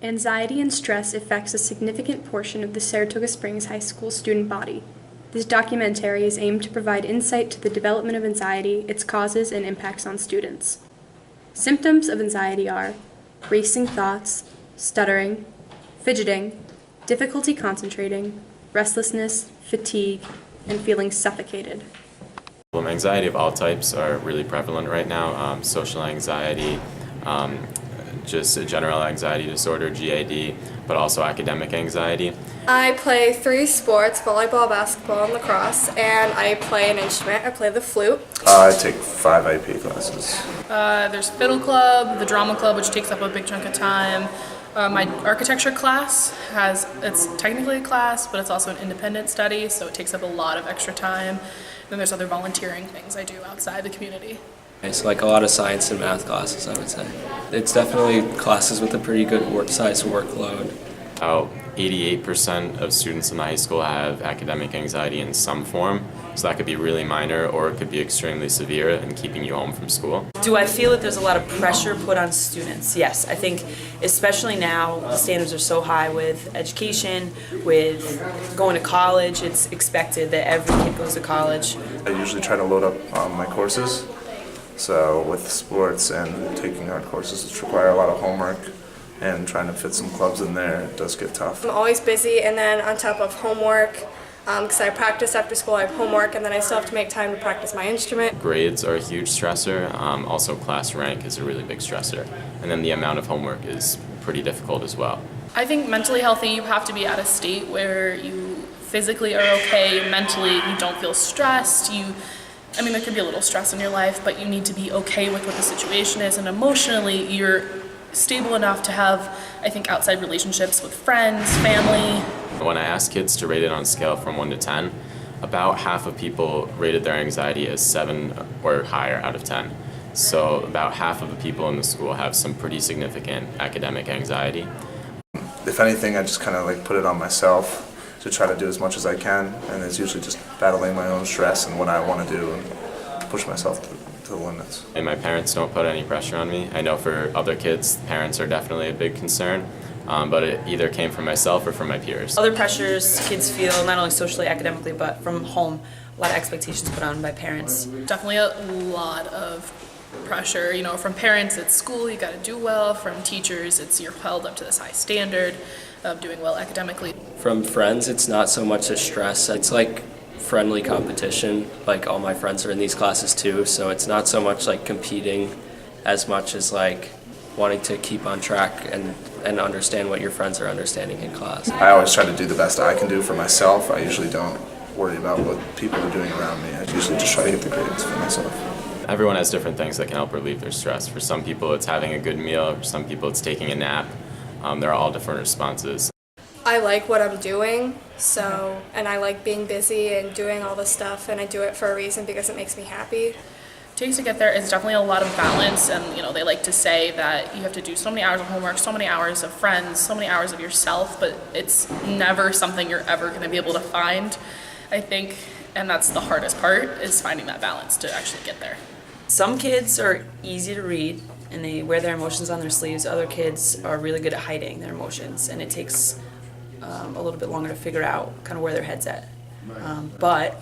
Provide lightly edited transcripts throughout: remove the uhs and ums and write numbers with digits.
Anxiety and stress affects a significant portion of the Saratoga Springs High School student body. This documentary is aimed to provide insight to the development of anxiety, its causes, and impacts on students. Symptoms of anxiety are racing thoughts, stuttering, fidgeting, difficulty concentrating, restlessness, fatigue, and feeling suffocated. Anxiety of all types are really prevalent right now. Social anxiety, just a general anxiety disorder, GAD, but also academic anxiety. I play 3 sports, volleyball, basketball, and lacrosse, and I play an instrument. I play the flute. I take 5 AP classes. There's fiddle club, the drama club, which takes up a big chunk of time. My architecture class it's technically a class, but it's also an independent study, so it takes up a lot of extra time. Then there's other volunteering things I do outside the community. It's like a lot of science and math classes, I would say. It's definitely classes with a pretty good size workload. About 88% of students in the high school have academic anxiety in some form, so that could be really minor or it could be extremely severe and keeping you home from school. Do I feel that there's a lot of pressure put on students? Yes, I think especially now the standards are so high with education, with going to college. It's expected that every kid goes to college. I usually try to load up my courses. So with sports and taking art courses, which require a lot of homework, and trying to fit some clubs in there, it does get tough. I'm always busy, and then on top of homework, because I practice after school, I have homework, and then I still have to make time to practice my instrument. Grades are a huge stressor. Also class rank is a really big stressor. And then the amount of homework is pretty difficult as well. I think mentally healthy, you have to be at a state where you physically are okay, mentally you don't feel stressed, there could be a little stress in your life, but you need to be okay with what the situation is, and emotionally you're stable enough to have, I think, outside relationships with friends, family. When I asked kids to rate it on a scale from 1 to 10, about half of people rated their anxiety as 7 or higher out of 10. So about half of the people in the school have some pretty significant academic anxiety. If anything, I just kind of put it on myself to try to do as much as I can, and it's usually just battling my own stress and what I want to do and push myself to the limits. And my parents don't put any pressure on me. I know for other kids, parents are definitely a big concern, but it either came from myself or from my peers. Other pressures kids feel, not only socially, academically, but from home. A lot of expectations put on by parents. Definitely a lot of pressure. From parents at school, you got to do well. From teachers, you're held up to this high standard of doing well academically. From friends, it's not so much a stress. It's like friendly competition. Like all my friends are in these classes too, so it's not so much like competing as much as wanting to keep on track and understand what your friends are understanding in class. I always try to do the best I can do for myself. I usually don't worry about what people are doing around me. I usually just try to get the grades for myself. Everyone has different things that can help relieve their stress. For some people it's having a good meal, for some people it's taking a nap. There are all different responses. I like what I'm doing, and I like being busy and doing all this stuff, and I do it for a reason because it makes me happy. Takes to get there is definitely a lot of balance, and they like to say that you have to do so many hours of homework, so many hours of friends, so many hours of yourself, but it's never something you're ever going to be able to find, I think, and that's the hardest part, is finding that balance to actually get there. Some kids are easy to read and they wear their emotions on their sleeves. Other kids are really good at hiding their emotions, and it takes a little bit longer to figure out kind of where their head's at. But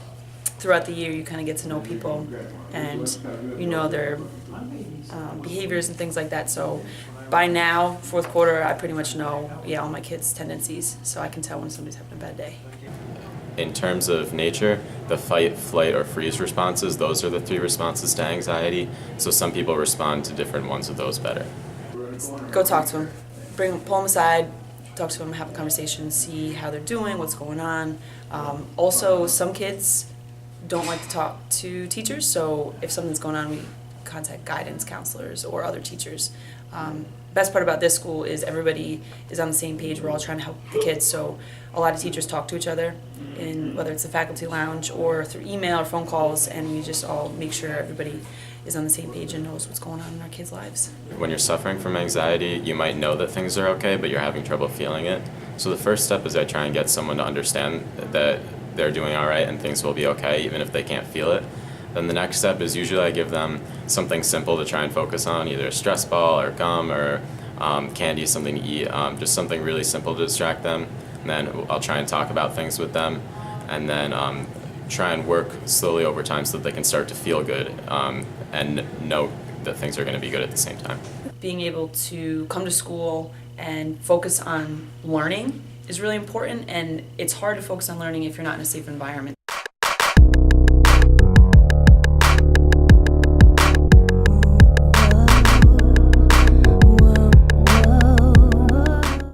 throughout the year you kind of get to know people and their behaviors and things like that. So by now, 4th quarter, I pretty much know all my kids' tendencies, so I can tell when somebody's having a bad day. In terms of nature, the fight, flight, or freeze responses, those are the 3 responses to anxiety. So some people respond to different ones of those better. Go talk to them. Pull them aside, talk to them, have a conversation, see how they're doing, what's going on. Also, some kids don't like to talk to teachers, so if something's going on, we contact guidance counselors or other teachers. Best part about this school is everybody is on the same page. We're all trying to help the kids, so a lot of teachers talk to each other, whether it's the faculty lounge or through email or phone calls, and we just all make sure everybody is on the same page and knows what's going on in our kids' lives. When you're suffering from anxiety, you might know that things are okay, but you're having trouble feeling it. So the first step is I try and get someone to understand that they're doing all right and things will be okay, even if they can't feel it. Then the next step is usually I give them something simple to try and focus on, either a stress ball or gum or candy, something to eat, just something really simple to distract them. And then I'll try and talk about things with them, and then try and work slowly over time so that they can start to feel good and know that things are going to be good at the same time. Being able to come to school and focus on learning is really important, and it's hard to focus on learning if you're not in a safe environment.